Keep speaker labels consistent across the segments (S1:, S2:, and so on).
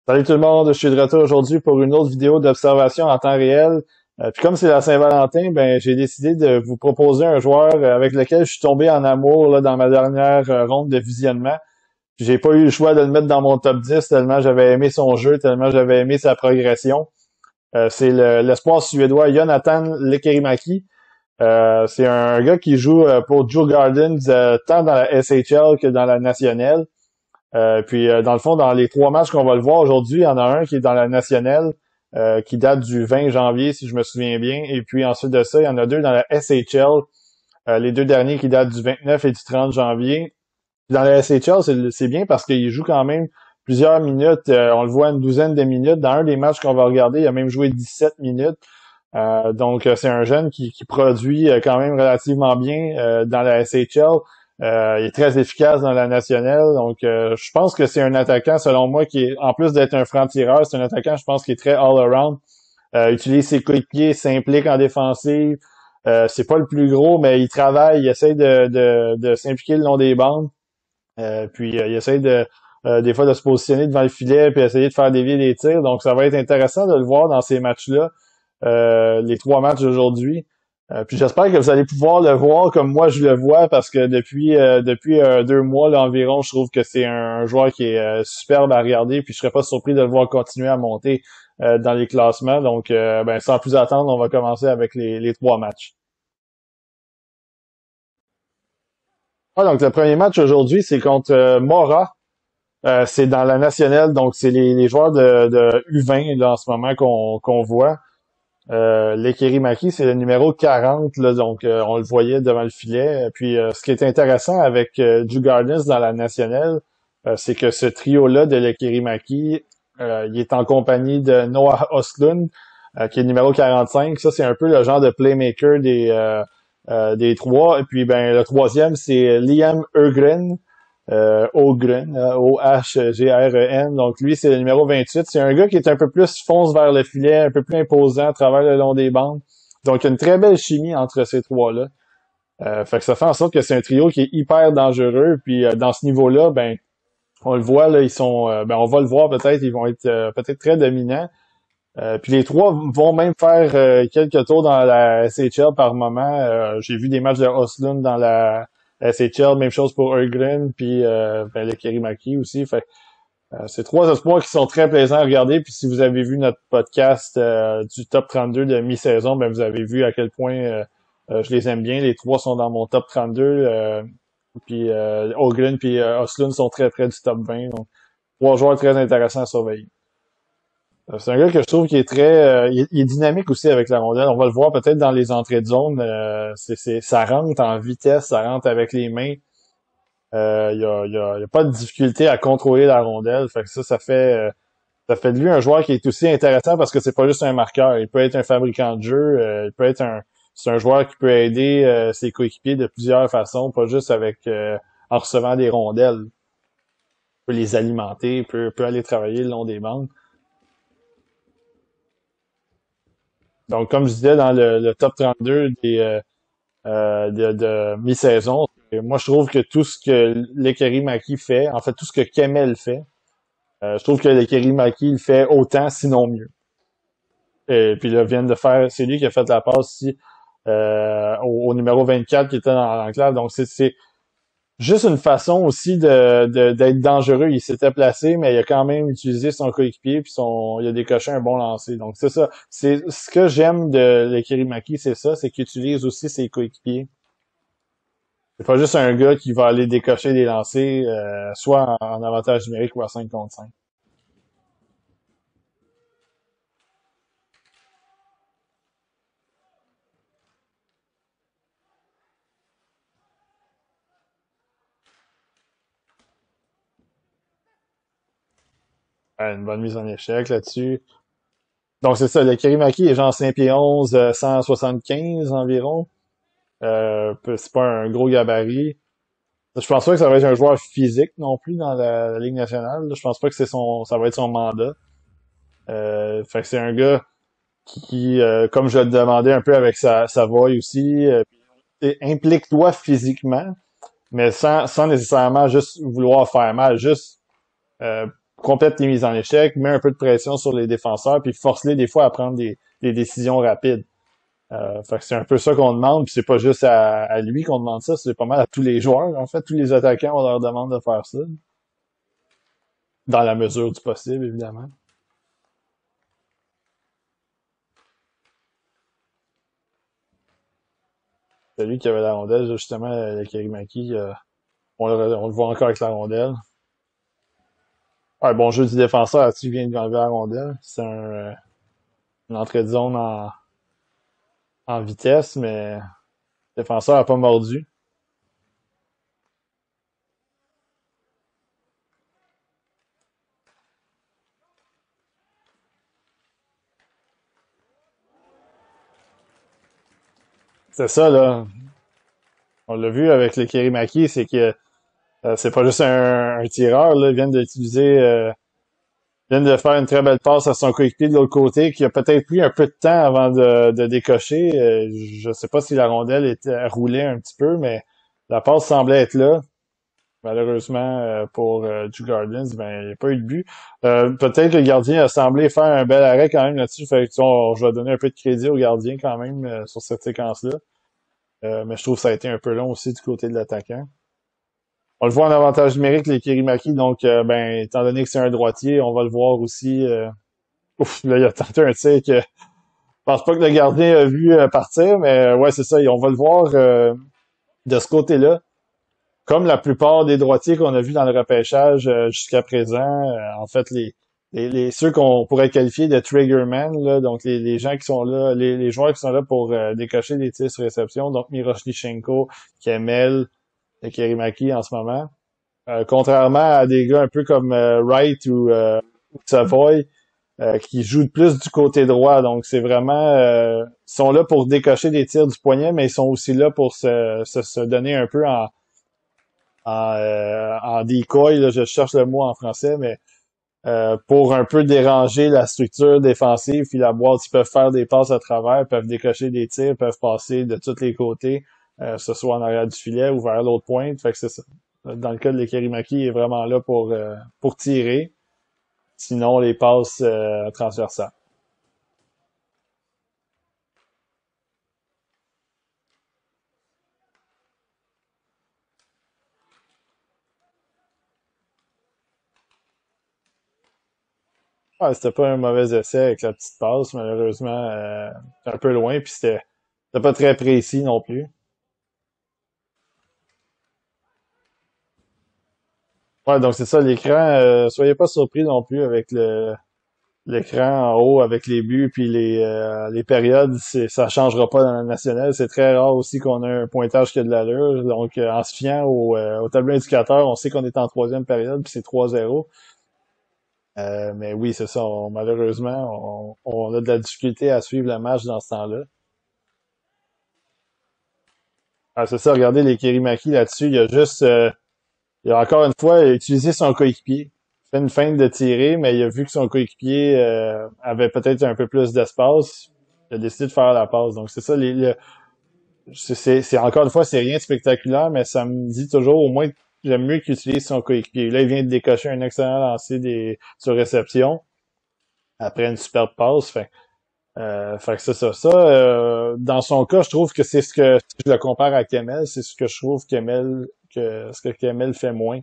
S1: Salut tout le monde, je suis de retour aujourd'hui pour une autre vidéo d'observation en temps réel. Puis comme c'est la Saint-Valentin, ben j'ai décidé de vous proposer un joueur avec lequel je suis tombé en amour là, dans ma dernière ronde de visionnement. Puis j'ai pas eu le choix de le mettre dans mon top 10 tellement j'avais aimé son jeu, tellement j'avais aimé sa progression. C'est l'espoir suédois Jonathan Lekkerimäki. C'est un gars qui joue pour Djurgården Gardens tant dans la SHL que dans la nationale. Dans le fond, dans les trois matchs qu'on va le voir aujourd'hui, il y en a un qui est dans la nationale, qui date du 20 janvier, si je me souviens bien. Et puis ensuite de ça, il y en a deux dans la SHL, les deux derniers qui datent du 29 et du 30 janvier. Dans la SHL, c'est bien parce qu'il joue quand même plusieurs minutes. On le voit une douzaine de minutes. Dans un des matchs qu'on va regarder, il a même joué 17 minutes. C'est un jeune qui produit quand même relativement bien dans la SHL. Il est très efficace dans la nationale. Je pense que c'est un attaquant, selon moi, qui est, en plus d'être un franc-tireur, c'est un attaquant, je pense, qui est très all-around. Utilise ses coéquipiers, s'implique en défensive. C'est pas le plus gros, mais il travaille, il essaie de s'impliquer le long des bandes. Il essaie des fois de se positionner devant le filet puis essayer de faire dévier des tirs. Donc, ça va être intéressant de le voir dans ces matchs-là, les trois matchs d'aujourd'hui. Puis j'espère que vous allez pouvoir le voir comme moi je le vois parce que depuis 2 mois là, environ, je trouve que c'est un joueur qui est superbe à regarder. Puis je serais pas surpris de le voir continuer à monter dans les classements. Sans plus attendre, on va commencer avec les trois matchs. Donc le premier match aujourd'hui, c'est contre Mora. C'est dans la nationale, donc c'est les joueurs de U20 là, en ce moment qu'on voit. Lekkerimäki, c'est le numéro 40, là, on le voyait devant le filet. Ce qui est intéressant avec Djurgårdens dans la nationale, c'est que ce trio-là de Lekkerimäki, il est en compagnie de Noah Ostlund, qui est le numéro 45. Ça, c'est un peu le genre de playmaker des trois. Et puis, le troisième, c'est Liam Ögren, Ogren, O-H-G-R-E-N. Donc, lui, c'est le numéro 28. C'est un gars qui est un peu plus fonce vers le filet, un peu plus imposant à travers le long des bandes. Donc, il y a une très belle chimie entre ces trois-là. Fait que ça fait en sorte que c'est un trio qui est hyper dangereux. Dans ce niveau-là, on le voit, là, on va le voir peut-être, ils vont être peut-être très dominants. Puis les trois vont même faire quelques tours dans la SHL par moment. J'ai vu des matchs de Oslund dans la SHL, même chose pour Ögren, puis Lekkerimäki aussi. C'est trois espoirs qui sont très plaisants à regarder. Puis si vous avez vu notre podcast du top 32 de mi-saison, vous avez vu à quel point je les aime bien. Les trois sont dans mon top 32. Ögren puis Oslund sont très près du top 20. Donc, trois joueurs très intéressants à surveiller. C'est un gars que je trouve qui est il est dynamique aussi avec la rondelle. On va le voir peut-être dans les entrées de zone. Ça rentre en vitesse, ça rentre avec les mains. Il y a pas de difficulté à contrôler la rondelle. Fait que ça fait de lui un joueur qui est aussi intéressant parce que c'est pas juste un marqueur. Il peut être un fabricant de jeu. C'est un joueur qui peut aider ses coéquipiers de plusieurs façons, pas juste en recevant des rondelles. Il peut les alimenter, peut aller travailler le long des bandes. Donc, comme je disais dans le top 32 de mi-saison, moi je trouve que tout ce que Lekkerimäki fait, en fait tout ce que Kemel fait, je trouve que Lekkerimäki le fait autant, sinon mieux. Et puis là, c'est lui qui a fait la passe ici au numéro 24 qui était dans l'enclave. Donc c'est juste une façon aussi d'être dangereux. Il s'était placé, mais il a quand même utilisé son coéquipier puis il a décoché un bon lancer. Donc c'est ça. C'est ce que j'aime de Lekkerimäki, c'est ça, c'est qu'il utilise aussi ses coéquipiers. C'est pas juste un gars qui va aller décocher des lancers, soit en avantage numérique ou à 5 contre 5. Une bonne mise en échec là-dessus. Donc c'est ça, Lekkerimäki est genre 5 pieds 11, 175 environ. C'est pas un gros gabarit. Je pense pas que ça va être un joueur physique non plus dans la Ligue nationale. Je pense pas que ça va être son mandat. Fait que c'est un gars comme je le demandais un peu avec sa voix aussi, implique-toi physiquement, mais sans nécessairement juste vouloir faire mal, juste euh, complète les mises en échec, met un peu de pression sur les défenseurs, puis force-les des fois à prendre des décisions rapides. Fait que c'est un peu ça qu'on demande, puis c'est pas juste à lui qu'on demande ça, c'est pas mal à tous les joueurs. En fait, tous les attaquants, on leur demande de faire ça, dans la mesure du possible, évidemment. C'est lui qui avait la rondelle, justement, le Kerimaki, on le voit encore avec la rondelle. Un bon jeu du défenseur là-dessus, il vient de enlever la rondelle. C'est une entrée de zone en vitesse, mais le défenseur a pas mordu. C'est ça, là. On l'a vu avec le Kerimaki, c'est que c'est pas juste un tireur, là. Ils viennent de faire une très belle passe à son coéquipier de l'autre côté, qui a peut-être pris un peu de temps avant de décocher. Je sais pas si la rondelle était roulée un petit peu, mais la passe semblait être là. Malheureusement, pour Drew Gardens, ben, il n'y a pas eu de but. Peut-être que le gardien a semblé faire un bel arrêt quand même là-dessus. Fait que, je vais donner un peu de crédit au gardien quand même sur cette séquence-là. Mais je trouve que ça a été un peu long aussi du côté de l'attaquant. On le voit en avantage numérique, les Kirimaki, donc ben, étant donné que c'est un droitier, on va le voir aussi. Ouf, là, il a tenté un tir que je pense pas que le gardien a vu partir, mais ouais, c'est ça. On va le voir de ce côté-là. Comme la plupart des droitiers qu'on a vus dans le repêchage jusqu'à présent, en fait, ceux qu'on pourrait qualifier de triggermen, là, donc les gens qui sont là, les joueurs qui sont là pour décocher des tirs sur réception, donc Miroshnichenko, Kemel et Kerimaki en ce moment. Contrairement à des gars un peu comme Wright ou Savoy, qui jouent plus du côté droit. Donc c'est vraiment ils sont là pour décocher des tirs du poignet, mais ils sont aussi là pour se donner un peu en decoy, là, je cherche le mot en français, mais pour un peu déranger la structure défensive, puis la boîte, ils peuvent faire des passes à travers, peuvent décocher des tirs, peuvent passer de tous les côtés, que ce soit en arrière du filet ou vers l'autre pointe. Fait que c'est ça. Dans le cas de Kerimaki, il est vraiment là pour tirer. Sinon, les passes transversales. Ouais, c'était pas un mauvais essai avec la petite passe, malheureusement, un peu loin, puis c'était pas très précis non plus. Ouais, donc c'est ça, l'écran, soyez pas surpris non plus avec l'écran en haut avec les buts puis les périodes, ça changera pas dans la nationale. C'est très rare aussi qu'on ait un pointage qui a de l'allure. Donc, en se fiant au tableau indicateur, on sait qu'on est en troisième période puis c'est 3-0. Mais oui, c'est ça. Malheureusement, on a de la difficulté à suivre le match dans ce temps-là. Ah, c'est ça, regardez les Kirimaki là-dessus. Il a encore une fois utilisé son coéquipier. Il fait une feinte de tirer, mais il a vu que son coéquipier avait peut-être un peu plus d'espace. Il a décidé de faire la passe. Donc c'est ça, c'est encore une fois, c'est rien de spectaculaire, mais ça me dit toujours au moins j'aime mieux qu'il utilise son coéquipier. Là, il vient de décocher un excellent lancer sur réception après une superbe passe. Fait que c'est ça. Dans son cas, je trouve que c'est si je le compare à Kemel, c'est ce que je trouve ce que Kemel fait moins.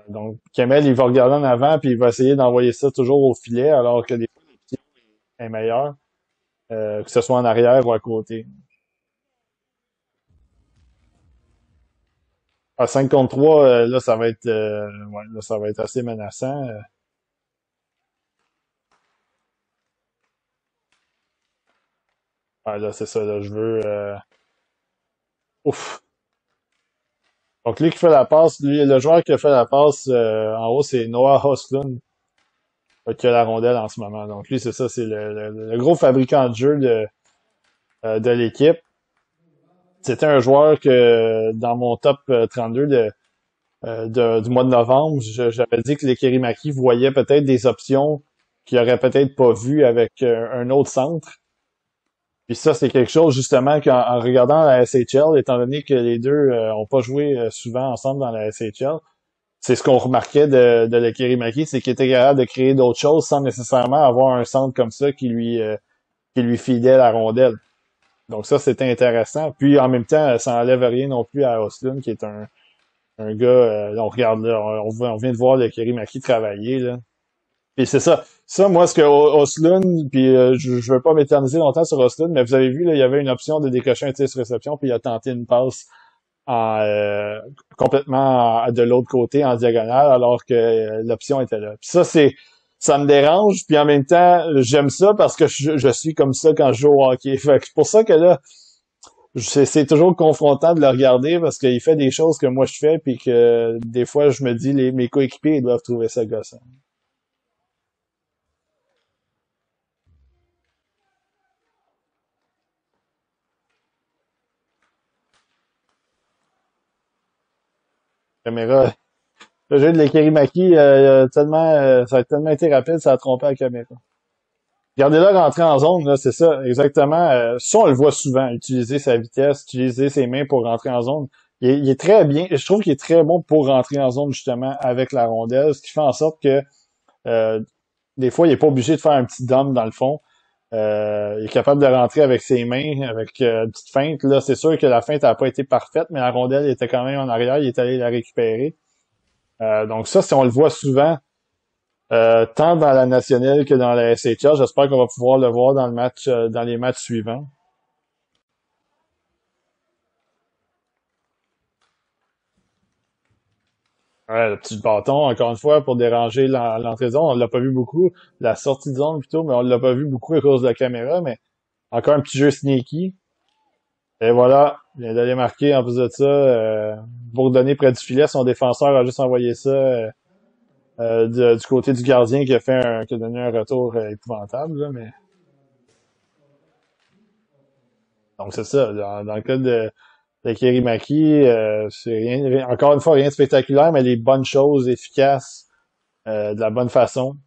S1: Donc, Kemel, il va regarder en avant puis il va essayer d'envoyer ça toujours au filet, alors que des fois, l'option est meilleure, que ce soit en arrière ou à côté. À 5 contre 3, là, ça va être ouais, là, ça va être assez menaçant. Ouais, là, c'est ça, là, je veux. Ouf. Donc, lui qui fait la passe, lui, le joueur qui a fait la passe en haut, c'est Noah Hoslund, qui a la rondelle en ce moment. Donc, lui, c'est ça, c'est le gros fabricant de jeu de l'équipe. C'était un joueur que dans mon top 32 du mois de novembre, j'avais dit que les Kerimaki voyaient peut-être des options qu'ils auraient peut-être pas vues avec un autre centre. Puis ça, c'est quelque chose justement qu'en regardant la SHL, étant donné que les deux ont pas joué souvent ensemble dans la SHL, c'est ce qu'on remarquait de Lekerimaki, c'est qu'il était capable de créer d'autres choses sans nécessairement avoir un centre comme ça qui lui filait la rondelle. Donc ça, c'était intéressant. Puis en même temps, ça enlève rien non plus à Oslund, qui est un gars, on regarde là, on vient de voir le Kerimaki travailler, là. Puis c'est ça. Ça, moi, ce que Oslund, puis je veux pas m'éterniser longtemps sur Oslund, mais vous avez vu, là, il y avait une option de décocher un tir sur réception, puis il a tenté une passe en, de l'autre côté, en diagonale, alors que l'option était là. Puis ça me dérange, puis en même temps, j'aime ça parce que je suis comme ça quand je joue au hockey. Fait que c'est pour ça que là, c'est toujours confrontant de le regarder parce qu'il fait des choses que moi je fais, puis que des fois, je me dis, mes coéquipiers, ils doivent trouver ça gossant. Caméra. Le jeu de l'Ekerimaki, ça a tellement été rapide, ça a trompé la caméra. Regardez-le rentrer en zone, là, c'est ça, exactement. Ça, on le voit souvent, utiliser sa vitesse, utiliser ses mains pour rentrer en zone. Il est très bien, je trouve qu'il est très bon pour rentrer en zone, justement, avec la rondelle, ce qui fait en sorte que euh, des fois, il est pas obligé de faire un petit dump dans le fond. Il est capable de rentrer avec ses mains, avec une petite feinte. Là, c'est sûr que la feinte n'a pas été parfaite, mais la rondelle était quand même en arrière, il est allé la récupérer. Donc ça, si on le voit souvent, tant dans la nationale que dans la SHL, j'espère qu'on va pouvoir le voir dans le match, dans les matchs suivants. Ouais, le petit bâton, encore une fois, pour déranger l'entrée de zone. On l'a pas vu beaucoup. La sortie de zone plutôt, mais on l'a pas vu beaucoup à cause de la caméra. Mais encore un petit jeu sneaky. Et voilà, il vient d'aller marquer en plus de ça. Bourdonné près du filet, son défenseur a juste envoyé ça du côté du gardien qui a donné un retour épouvantable. Là, mais donc c'est ça. Dans le cas de Kerimaki, c'est encore une fois rien de spectaculaire, mais les bonnes choses efficaces de la bonne façon.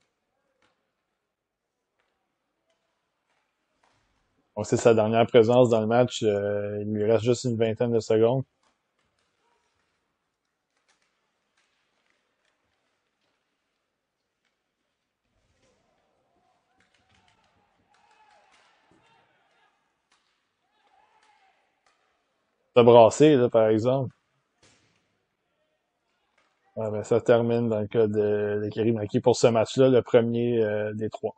S1: Donc c'est sa dernière présence dans le match. Il lui reste juste une vingtaine de secondes. De brasser, là, par exemple. Ouais, ben, ça termine dans le cas de Kerimaki pour ce match-là, le premier des trois.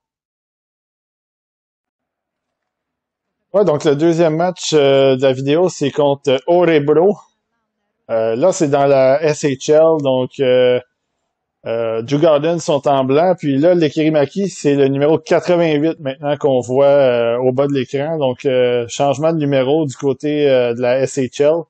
S1: Ouais, donc le deuxième match de la vidéo, c'est contre Orebro. Là, c'est dans la SHL, donc Drew Gardens sont en blanc, puis là, le Kerimaki, c'est le numéro 88 maintenant qu'on voit au bas de l'écran. Donc, changement de numéro du côté de la SHL.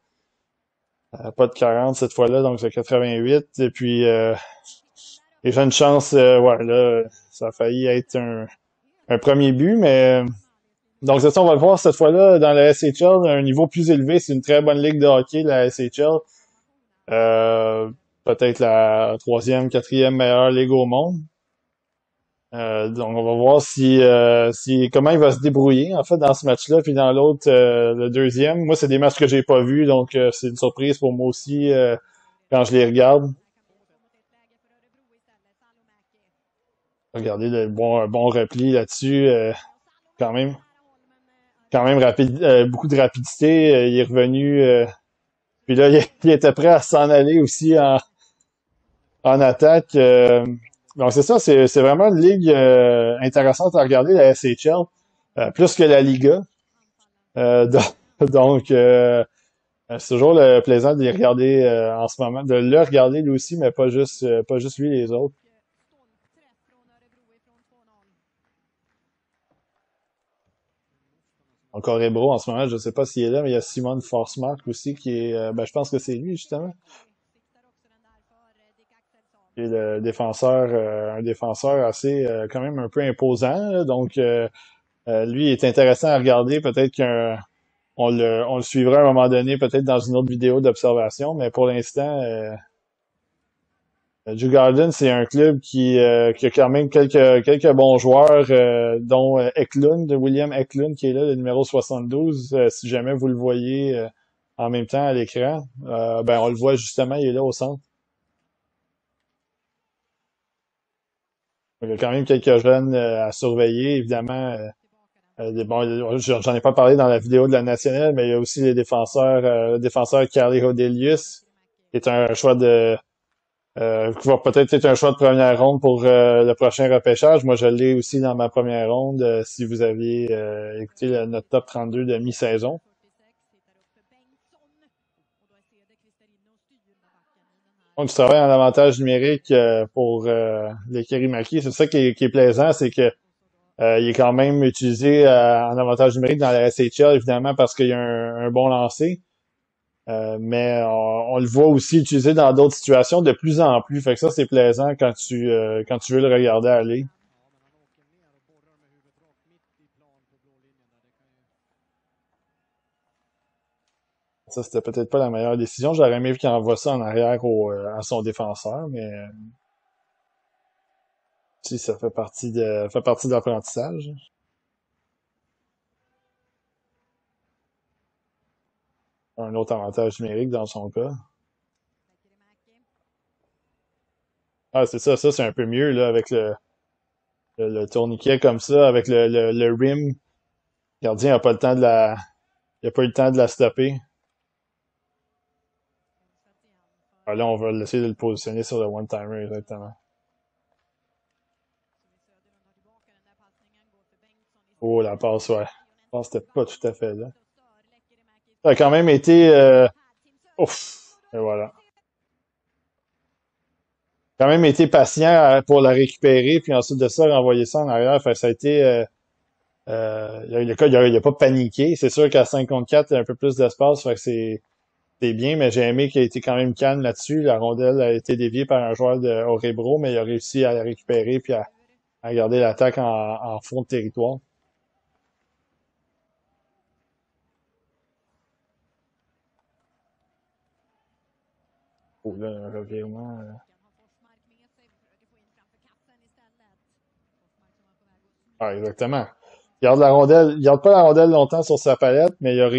S1: Pas de 40 cette fois-là, donc c'est 88. Et puis, les jeunes chances, ouais, là, ça a failli être un premier but, mais donc c'est ça, on va le voir cette fois-là dans la SHL, un niveau plus élevé. C'est une très bonne ligue de hockey, la SHL. Peut-être la troisième, quatrième meilleure ligue au monde. Donc on va voir si comment il va se débrouiller en fait dans ce match-là, puis dans l'autre, le deuxième. Moi, c'est des matchs que j'ai pas vus, donc c'est une surprise pour moi aussi quand je les regarde. Regardez un bon repli là-dessus, quand même, quand même rapide, beaucoup de rapidité. Il est revenu, puis là, il était prêt à s'en aller aussi en attaque. Donc c'est ça, c'est vraiment une ligue intéressante à regarder, la SHL, plus que la Liga. Donc c'est toujours plaisant de les regarder en ce moment, de le regarder lui aussi, mais pas juste lui les autres. Encore Ebro en ce moment, je sais pas s'il est là, mais il y a Simon Forsmark aussi qui est, ben je pense que c'est lui justement, qui est le défenseur, un défenseur assez quand même un peu imposant. Là. Donc lui est intéressant à regarder. Peut-être on le suivra à un moment donné, peut-être dans une autre vidéo d'observation, mais pour l'instant, Drew Garden, c'est un club qui a quand même quelques bons joueurs, dont Eklund, William Eklund, qui est là, le numéro 72. Si jamais vous le voyez en même temps à l'écran, ben on le voit justement, il est là au centre. Il y a quand même quelques jeunes à surveiller, évidemment. Bon, j'en ai pas parlé dans la vidéo de la nationale, mais il y a aussi les défenseurs, le défenseur Carly Hodelius, qui est un choix qui va peut-être être un choix de première ronde pour le prochain repêchage. Moi, je l'ai aussi dans ma première ronde, si vous aviez écouté notre top 32 de mi-saison. Donc, tu travailles en avantage numérique pour les Kirimaki. C'est ça qui est plaisant, c'est que il est quand même utilisé en avantage numérique dans la SHL, évidemment, parce qu'il y a un bon lancer. Mais on le voit aussi utilisé dans d'autres situations de plus en plus. Fait que ça, c'est plaisant quand tu veux le regarder aller. Ça, c'était peut-être pas la meilleure décision. J'aurais aimé qu'il envoie ça en arrière à son défenseur, mais si ça fait partie de l'apprentissage. Un autre avantage numérique dans son cas. Ah, c'est ça, c'est un peu mieux, là, avec le tourniquet comme ça, avec le rim. Le gardien a pas le temps il a pas eu le temps de la stopper. Ah, là, on va essayer de le positionner sur le one-timer, exactement. Oh, la passe, ouais. Je pense que c'était pas tout à fait là. Ça a quand même été, ouf, et voilà. Quand même été patient pour la récupérer, puis ensuite de ça, renvoyer ça en arrière. Fait que ça a été, il a pas paniqué. C'est sûr qu'à 5 contre 4, il y a un peu plus d'espace, fait que c'est bien, mais j'ai aimé qu'il ait été quand même calme là-dessus. La rondelle a été déviée par un joueur de Orebro, mais il a réussi à la récupérer puis à garder l'attaque en fond de territoire. Oh, là, un revirement. Ah, exactement. Il garde pas la rondelle longtemps sur sa palette, mais il a tout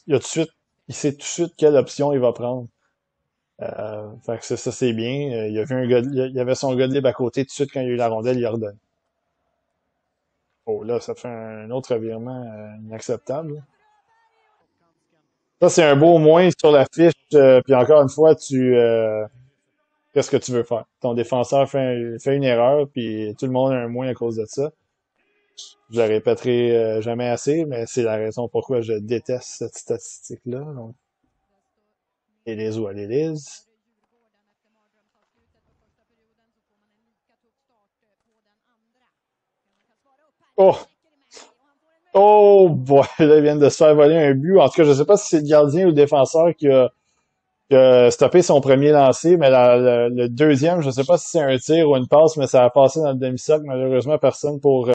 S1: de suite, il sait tout de suite quelle option il va prendre. Fait que ça, c'est bien. Il a vu il y avait son gars de libre à côté tout de suite quand il a eu la rondelle, il redonne. Oh là, ça fait un autre revirement inacceptable. Ça, c'est un beau moins sur la fiche. Puis encore une fois, qu'est-ce que tu veux faire? Ton défenseur fait une erreur, puis tout le monde a un moins à cause de ça. Je le répéterai jamais assez, mais c'est la raison pourquoi je déteste cette statistique-là. Donc, it is what it is. Oh! Oh boy! Là, ils viennent de se faire voler un but. En tout cas, je sais pas si c'est le gardien ou le défenseur qui a stoppé son premier lancer, mais le deuxième, je sais pas si c'est un tir ou une passe, mais ça a passé dans le demi-cercle. Malheureusement, personne pour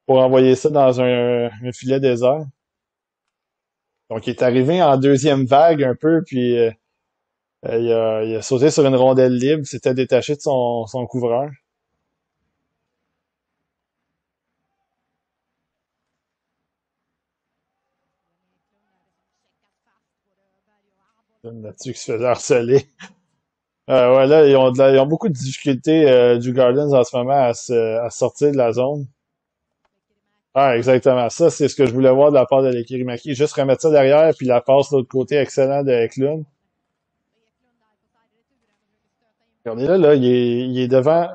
S1: envoyer ça dans un filet désert. Donc, il est arrivé en deuxième vague un peu, puis il a sauté sur une rondelle libre, s'était détaché de son couvreur. Là-dessus qui se faisait harceler. Ouais, là, ils ont beaucoup de difficultés du Gardens en ce moment à sortir de la zone. Ah, exactement. Ça, c'est ce que je voulais voir de la part de l'Ekirimaki. Juste remettre ça derrière, puis la passe de l'autre côté, excellent de Eklund. Regardez là, il est devant.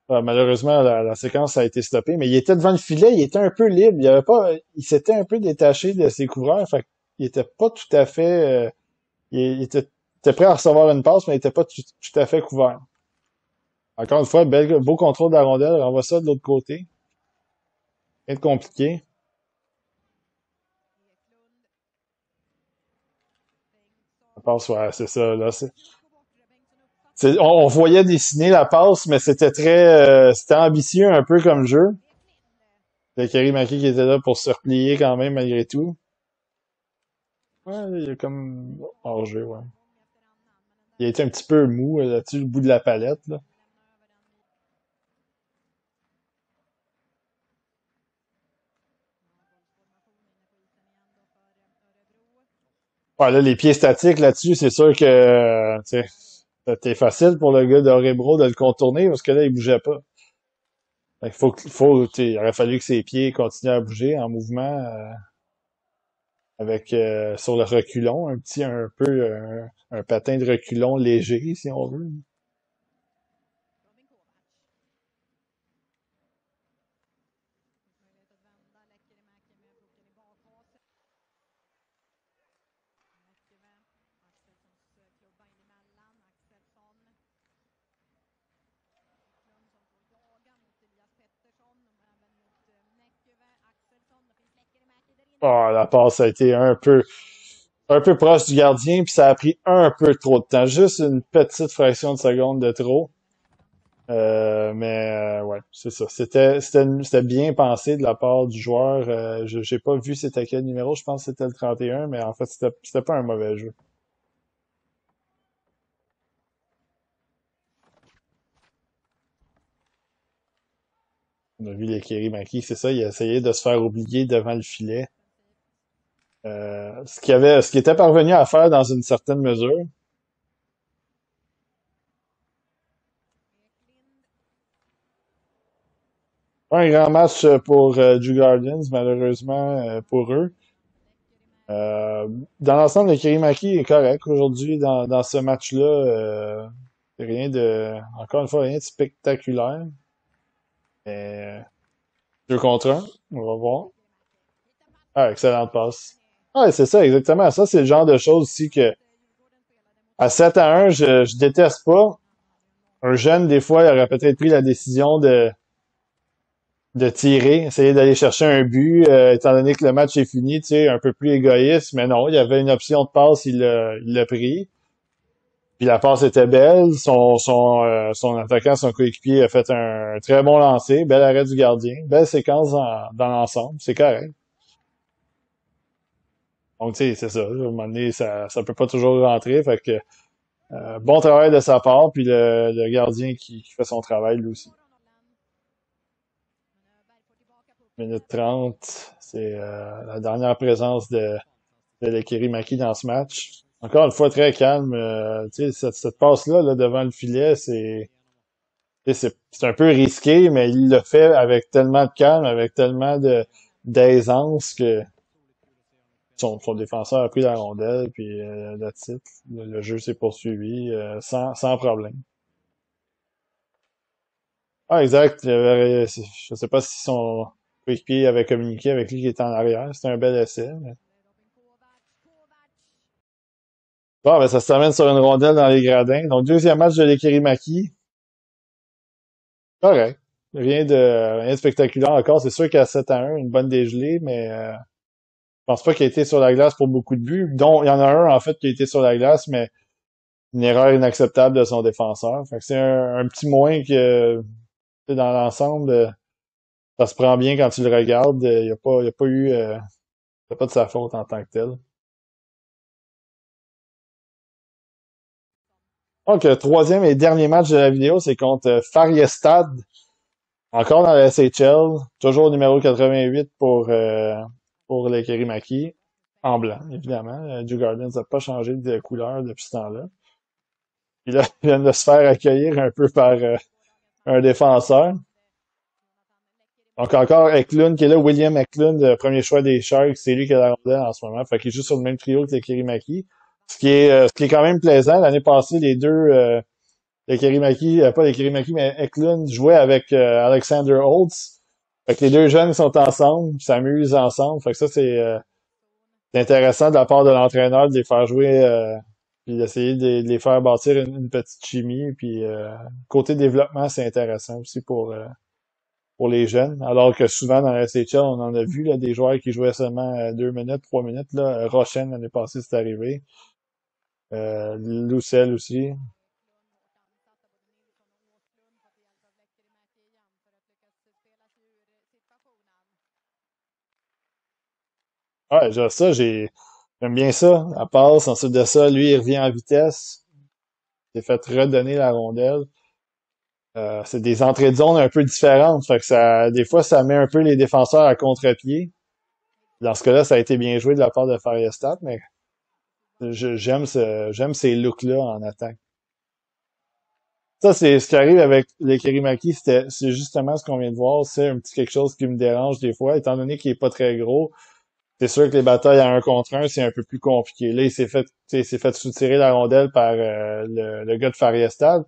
S1: Ah, malheureusement, la séquence a été stoppée, mais il était devant le filet, il était un peu libre. Il avait pas, il s'était un peu détaché de ses couvreurs, fait qu'il était pas tout à fait, il était prêt à recevoir une passe, mais il était pas tout à fait couvert. Encore une fois, beau contrôle de la rondelle, renvoie ça de l'autre côté. Rien de compliqué. La passe, ouais, c'est ça, là. On voyait dessiner la passe, mais c'était ambitieux un peu comme jeu. C'est Kerry Maki qui était là pour se replier quand même malgré tout. Ouais, il y a comme hors-jeu, ouais. Il a été un petit peu mou là-dessus, le bout de la palette, là. Ouais, là, les pieds statiques là-dessus, c'est sûr que tu sais, c'était facile pour le gars d'Orebro de le contourner parce que là, il bougeait pas. Il aurait fallu que ses pieds continuent à bouger en mouvement avec sur le reculon, un peu un patin de reculon léger, si on veut. Ah, la passe a été un peu proche du gardien, puis ça a pris un peu trop de temps. Juste une petite fraction de seconde de trop. Ouais, c'est ça. C'était bien pensé de la part du joueur. J'ai pas vu c'était quel numéro, je pense que c'était le 31, mais en fait, c'était pas un mauvais jeu. On a vu les Kirimaki, c'est ça, il a essayé de se faire oublier devant le filet. Ce qu'il était parvenu à faire dans une certaine mesure. Pas un grand match pour Drew Gardens, malheureusement pour eux. Euh, dans l'ensemble, le Kirimaki est correct aujourd'hui dans ce match-là. Encore une fois, rien de spectaculaire. Mais 2 contre 1, on va voir. Ah, excellente passe. Ah, c'est ça, exactement. Ça, c'est le genre de choses aussi que à 7-1, je déteste pas. Un jeune, des fois, il aurait peut-être pris la décision de tirer, essayer d'aller chercher un but, étant donné que le match est fini, tu sais, un peu plus égoïste, mais non, il y avait une option de passe, il l'a pris. Puis la passe était belle, son attaquant, son coéquipier a fait un très bon lancer, bel arrêt du gardien, belle séquence dans l'ensemble, c'est correct. Donc, tu sais, c'est ça, à un moment donné, ça peut pas toujours rentrer, fait que bon travail de sa part, puis le gardien qui fait son travail lui aussi. Minute 30, c'est la dernière présence de l'Ekiri Maki dans ce match. Encore une fois, très calme. Tu sais, cette passe-là là, devant le filet, tu sais, c'est un peu risqué, mais il le fait avec tellement de calme, avec tellement de d'aisance que son défenseur a pris la rondelle, puis that's it. Le jeu s'est poursuivi sans problème. Ah, exact. Je sais pas si son coéquipier avait communiqué avec lui qui était en arrière. C'était un bel essai. Bon, ben, ça se termine sur une rondelle dans les gradins. Donc, deuxième match de l'Ekirimaki. Correct. Rien de spectaculaire encore. C'est sûr qu'à 7-1, une bonne dégelée, mais je pense pas qu'il a été sur la glace pour beaucoup de buts. Dont, il y en a un, en fait, qui a été sur la glace, mais une erreur inacceptable de son défenseur. Fait que c'est un petit moins que, tu sais, dans l'ensemble, ça se prend bien quand tu le regardes. Il y a pas eu, c'est pas de sa faute en tant que tel. Donc, troisième et dernier match de la vidéo, c'est contre Färjestad. Encore dans la SHL, toujours numéro 88 pour les Kerimaki, en blanc, évidemment. Drew Gardens n'a pas changé de couleur depuis ce temps-là. Puis là, il vient de se faire accueillir un peu par un défenseur. Donc encore Eklund qui est là, William Eklund, le premier choix des Sharks, c'est lui qui a la rondelle en ce moment. Fait qu'il joue sur le même trio que les Kerimaki. Ce qui est quand même plaisant. L'année passée, les Kerimaki, pas les Kerimaki, mais Eklund jouait avec Alexander Holtz. Fait que les deux jeunes sont ensemble, s'amusent ensemble. Fait que ça, c'est intéressant de la part de l'entraîneur de les faire jouer, puis d'essayer de les faire bâtir une petite chimie. Puis côté développement, c'est intéressant aussi pour les jeunes. Alors que souvent dans la SHL, on en a vu là, des joueurs qui jouaient seulement 2 minutes, 3 minutes. Là. Rochen, l'année passée, c'est arrivé. Loucel aussi. Ouais, j'aime bien ça. À passe, ensuite de ça, lui, il revient en vitesse. Il s'est fait redonner la rondelle. C'est des entrées de zone un peu différentes. Fait que des fois, ça met un peu les défenseurs à contre-pied. Dans ce cas-là, ça a été bien joué de la part de Fariestat, mais j'aime ces looks-là en attaque. Ça, c'est ce qui arrive avec les Kerimaki, c'est justement ce qu'on vient de voir. C'est un petit quelque chose qui me dérange des fois, étant donné qu'il est pas très gros. C'est sûr que les batailles à un contre un, c'est un peu plus compliqué. Là, il s'est fait soutirer la rondelle par le gars de Fariestad.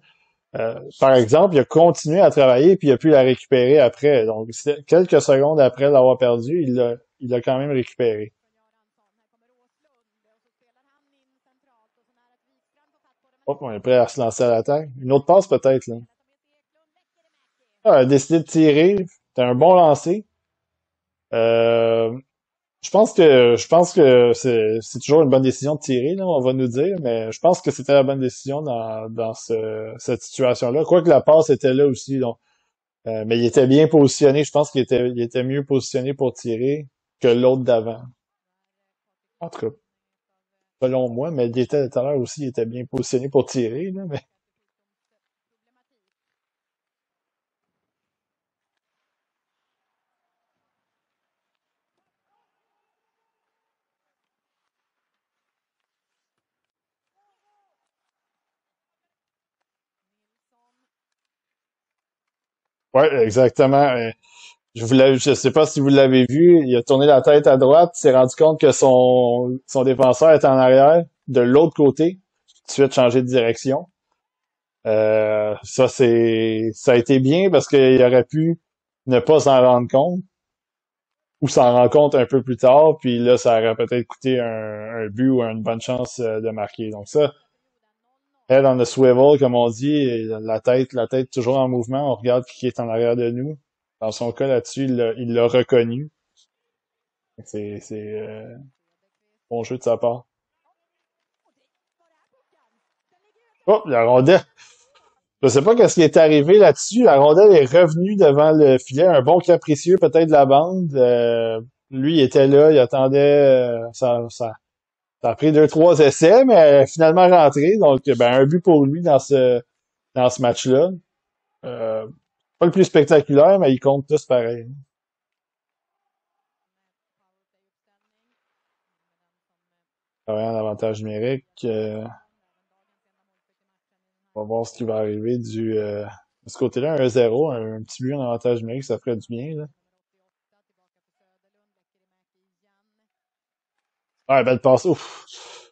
S1: Par exemple, il a continué à travailler puis il a pu la récupérer après. Donc, quelques secondes après l'avoir perdu, il l'a quand même récupéré. Hop, on est prêt à se lancer à l'attaque. Une autre passe peut-être, là. Ah, elle a décidé de tirer. C'était un bon lancer. Euh, je pense que c'est toujours une bonne décision de tirer, là, on va nous dire, mais je pense que c'était la bonne décision dans cette situation-là. Quoique la passe était là aussi, donc. Mais il était bien positionné. Je pense qu'il était mieux positionné pour tirer que l'autre d'avant. En tout cas, selon moi, mais il était tout à l'heure aussi, il était bien positionné pour tirer, là, mais ouais, exactement. Je sais pas si vous l'avez vu, il a tourné la tête à droite, il s'est rendu compte que son défenseur était en arrière, de l'autre côté, tout de suite changé de direction. Ça a été bien parce qu'il aurait pu ne pas s'en rendre compte ou s'en rendre compte un peu plus tard, puis là, ça aurait peut-être coûté un but ou une bonne chance de marquer. Donc ça, head on the swivel, comme on dit, et la tête toujours en mouvement, on regarde qui est en arrière de nous. Dans son cas là-dessus, il l'a reconnu. C'est bon jeu de sa part. Oh, la rondelle. Je sais pas qu'est-ce qui est arrivé là-dessus. La rondelle est revenue devant le filet. Un bon capricieux peut-être de la bande. Lui, il était là, il attendait. Ça a pris deux, trois essais, mais finalement rentré. Donc, ben, un but pour lui dans ce match-là. Euh, Pas le plus spectaculaire, mais ils comptent tous pareil. Un avantage numérique. On va voir ce qui va arriver de ce côté-là. Un 0, un petit but en avantage numérique, ça ferait du bien, là. Ouais, belle passe. Ouf.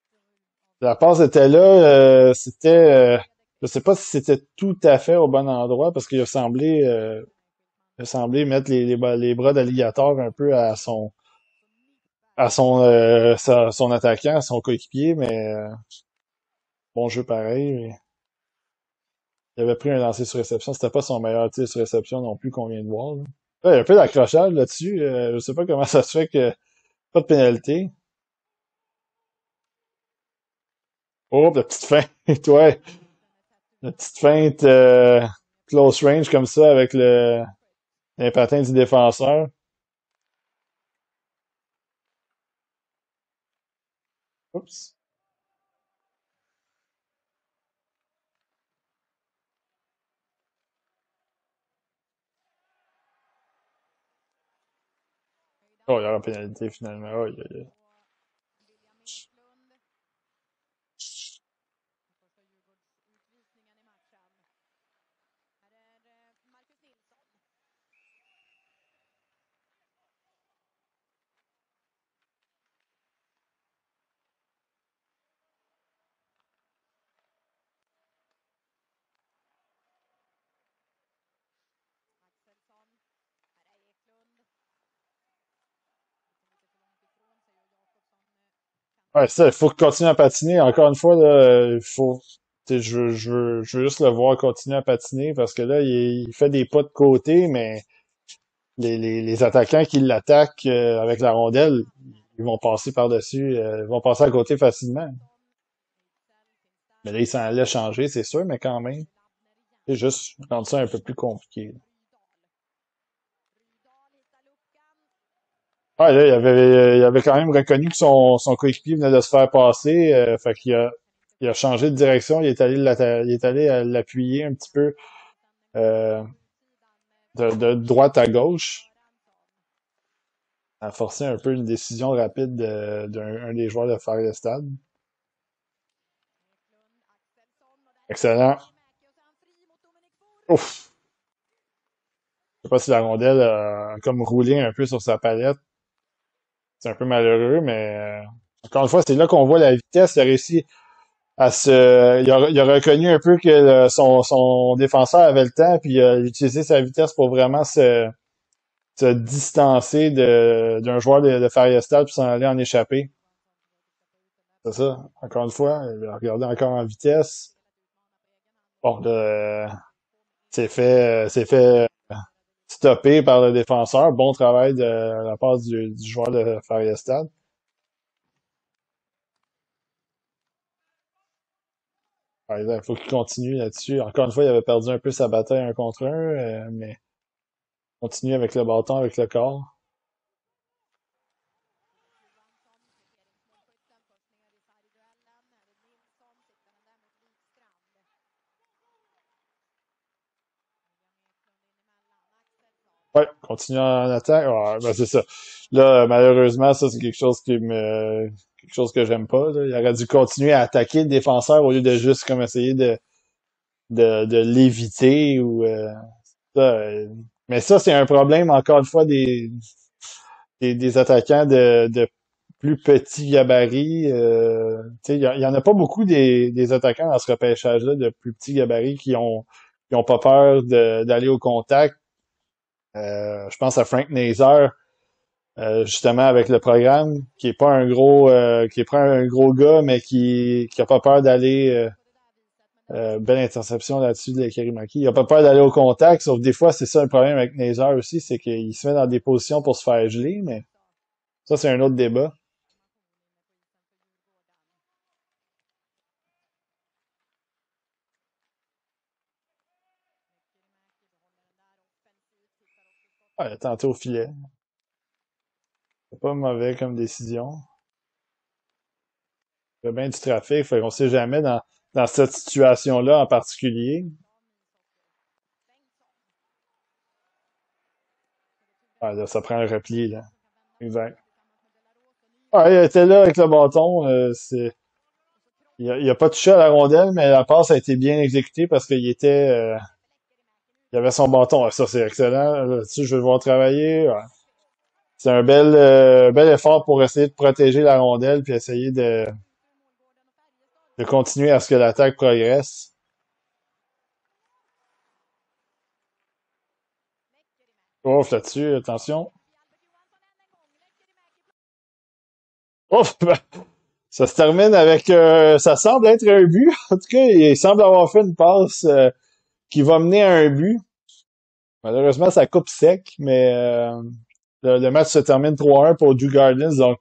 S1: La passe était là. Je sais pas si c'était tout à fait au bon endroit parce qu'il a semblé mettre les bras d'alligator un peu à son attaquant, à son coéquipier, mais bon jeu pareil. Il avait pris un lancer sur réception. C'était pas son meilleur tir sur réception non plus qu'on vient de voir, là. Ouais, il y a un peu d'accrochage là-dessus. Je sais pas comment ça se fait que pas de pénalité. Oh, la petite feinte, ouais. La petite feinte close range comme ça avec les patins du défenseur. Oups. Oh, il y aura pénalité finalement. Oh, ouais, ça, il faut continuer à patiner. Encore une fois, là, il faut. Tu sais, je veux juste le voir continuer à patiner parce que là, il fait des pas de côté, mais les attaquants qui l'attaquent avec la rondelle, ils vont passer par-dessus, ils vont passer à côté facilement. Mais là, il s'en allait changer, c'est sûr, mais quand même, c'est juste rendre ça un peu plus compliqué. Ouais, là, il avait quand même reconnu que son coéquipier venait de se faire passer, fait qu'il a changé de direction, il est allé l'appuyer un petit peu euh, de droite à gauche, a forcé un peu une décision rapide d'un un des joueurs de faire le stade. Excellent. Ouf! Je sais pas si la rondelle a comme roulé un peu sur sa palette. C'est un peu malheureux, mais encore une fois, c'est là qu'on voit la vitesse. Il a réussi à se... il a reconnu un peu que son défenseur avait le temps, puis il a utilisé sa vitesse pour vraiment se distancer d'un joueur de Fariestal puis s'en aller en échappée. C'est ça. Encore une fois, il a regardé encore en vitesse. Bon, c'est fait stopper par le défenseur. Bon travail de la part du joueur de Fariestad. Par exemple, il faut qu'il continue là-dessus. Encore une fois, il avait perdu un peu sa bataille un contre un, mais continue avec le bâton, avec le corps. Ouais, continue en attaque. Ouais, ben c'est ça. Là, malheureusement, ça, c'est quelque chose que j'aime pas, là. Il aurait dû continuer à attaquer le défenseur au lieu de juste comme essayer de l'éviter ou ça, mais ça, c'est un problème, encore une fois, des attaquants de plus petits gabarits. Tu sais, il y en a pas beaucoup des attaquants dans ce repêchage-là de plus petits gabarits qui ont pas peur d'aller au contact. Je pense à Frank Nazar, justement avec le programme, qui est pas un gros gars, mais qui a pas peur d'aller. Belle interception là-dessus de Kerimaki. Il a pas peur d'aller au contact, sauf des fois, c'est ça le problème avec Nazar aussi, c'est qu'il se met dans des positions pour se faire geler, mais ça, c'est un autre débat. Ouais, tenté au filet. C'est pas mauvais comme décision. Il y a bien du trafic, fait qu'on sait jamais dans cette situation-là en particulier. Ah, là, ça prend un repli, là. Exact. Ah, il était là avec le bâton. Il a pas touché à la rondelle, mais la passe a été bien exécutée parce il avait son bâton. Ah, ça, c'est excellent. Là-dessus, je vais le voir travailler. Ouais. C'est un bel effort pour essayer de protéger la rondelle puis essayer de continuer à ce que l'attaque progresse. Ouf, là-dessus, attention. Ouf, ça se termine avec, ça semble être un but. En tout cas, il semble avoir fait une passe qui va mener à un but. Malheureusement, ça coupe sec, mais le match se termine 3-1 pour Drew Gardens. Donc,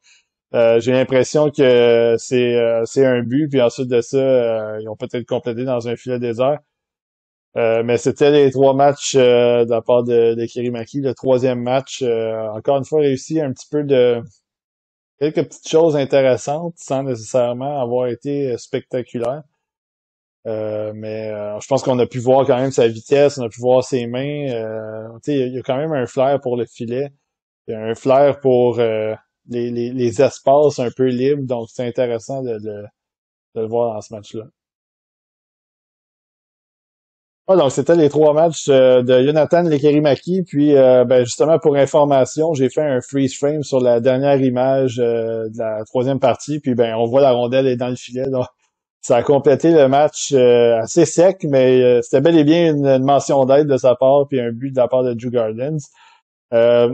S1: j'ai l'impression que c'est un but, puis ensuite de ça, ils ont peut-être complété dans un filet désert. Mais c'était les trois matchs de la part de Kirimaki. Le troisième match, encore une fois, réussi un petit peu de quelques petites choses intéressantes sans nécessairement avoir été spectaculaire. Mais je pense qu'on a pu voir quand même sa vitesse, on a pu voir ses mains. Tu sais, il y a quand même un flair pour le filet. Il y a un flair pour les espaces un peu libres. Donc c'est intéressant de le voir dans ce match-là. Ah, donc c'était les trois matchs de Jonathan Lekerimaki. Puis ben, justement pour information, j'ai fait un freeze frame sur la dernière image de la troisième partie. Puis ben on voit la rondelle est dans le filet. Donc ça a complété le match assez sec, mais c'était bel et bien une mention d'aide de sa part, puis un but de la part de Drew Gardens. Euh,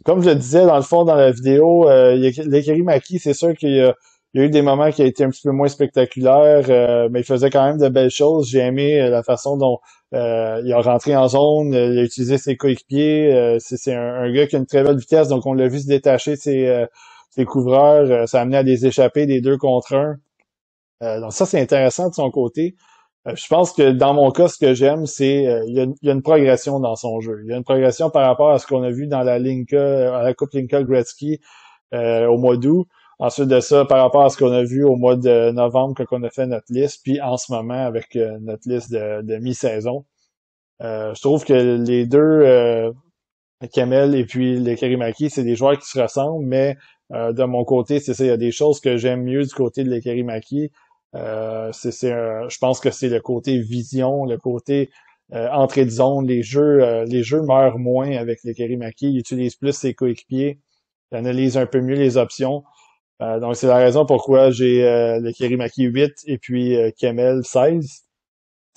S1: Comme je le disais dans le fond dans la vidéo, Lekerimaki, c'est sûr qu'il y a eu des moments qui a été un petit peu moins spectaculaires, mais il faisait quand même de belles choses. J'ai aimé la façon dont il a rentré en zone, il a utilisé ses coéquipiers. C'est un gars qui a une très belle vitesse, donc on l'a vu se détacher de ses couvreurs. Ça a amené à des échappées des deux contre un. Donc ça, c'est intéressant de son côté. Je pense que dans mon cas, ce que j'aime, c'est il y a une progression dans son jeu. Il y a une progression par rapport à ce qu'on a vu dans la Linka, à la Coupe Linka Gretzky au mois d'août. Ensuite de ça, par rapport à ce qu'on a vu au mois de novembre quand on a fait notre liste, puis en ce moment avec notre liste de mi-saison. Je trouve que les deux, Kamel et puis les Kerimaki, c'est des joueurs qui se ressemblent, mais de mon côté, c'est ça, il y a des choses que j'aime mieux du côté de Kerimaki. Je pense que c'est le côté vision, le côté entrée de zone, les jeux meurent moins avec le Kerimaki. Il utilise plus ses coéquipiers, il analyse un peu mieux les options. Donc, c'est la raison pourquoi j'ai le Kerimaki 8 et puis Kemel 16.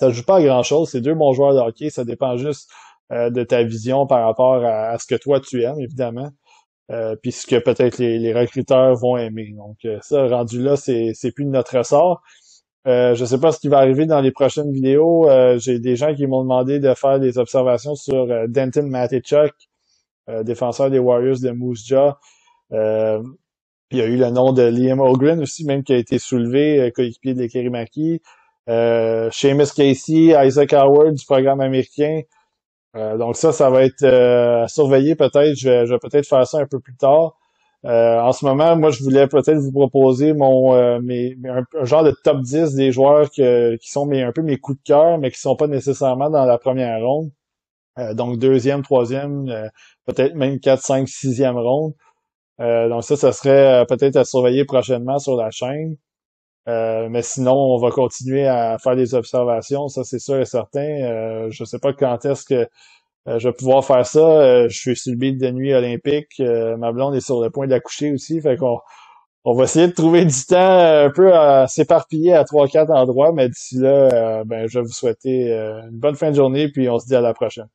S1: Ça joue pas à grand-chose, c'est deux bons joueurs de hockey, ça dépend juste de ta vision par rapport à ce que toi tu aimes, évidemment. Puis ce que peut-être les recruteurs vont aimer. Donc ça, rendu là, c'est plus de notre ressort. Je sais pas ce qui va arriver dans les prochaines vidéos. J'ai des gens qui m'ont demandé de faire des observations sur Denton Mateychuk, défenseur des Warriors de Moose Jaw. Il y a eu le nom de Liam Ogren aussi, même qui a été soulevé, coéquipier de Kerimaki. Seamus Casey, Isaac Howard du programme américain. Donc ça va être à surveiller peut-être. Je vais peut-être faire ça un peu plus tard. En ce moment, moi, je voulais peut-être vous proposer un genre de top 10 des joueurs qui sont un peu mes coups de cœur, mais qui sont pas nécessairement dans la première ronde. Donc deuxième, troisième, peut-être même 4, 5, sixième ronde. Donc ça serait peut-être à surveiller prochainement sur la chaîne. Mais sinon, on va continuer à faire des observations, ça c'est sûr et certain. Je sais pas quand est-ce que je vais pouvoir faire ça. Je suis sur le beat de nuit olympique. Ma blonde est sur le point d'accoucher aussi. Fait qu'on on va essayer de trouver du temps un peu à s'éparpiller à 3-4 endroits. Mais d'ici là, je vais vous souhaiter une bonne fin de journée, puis on se dit à la prochaine.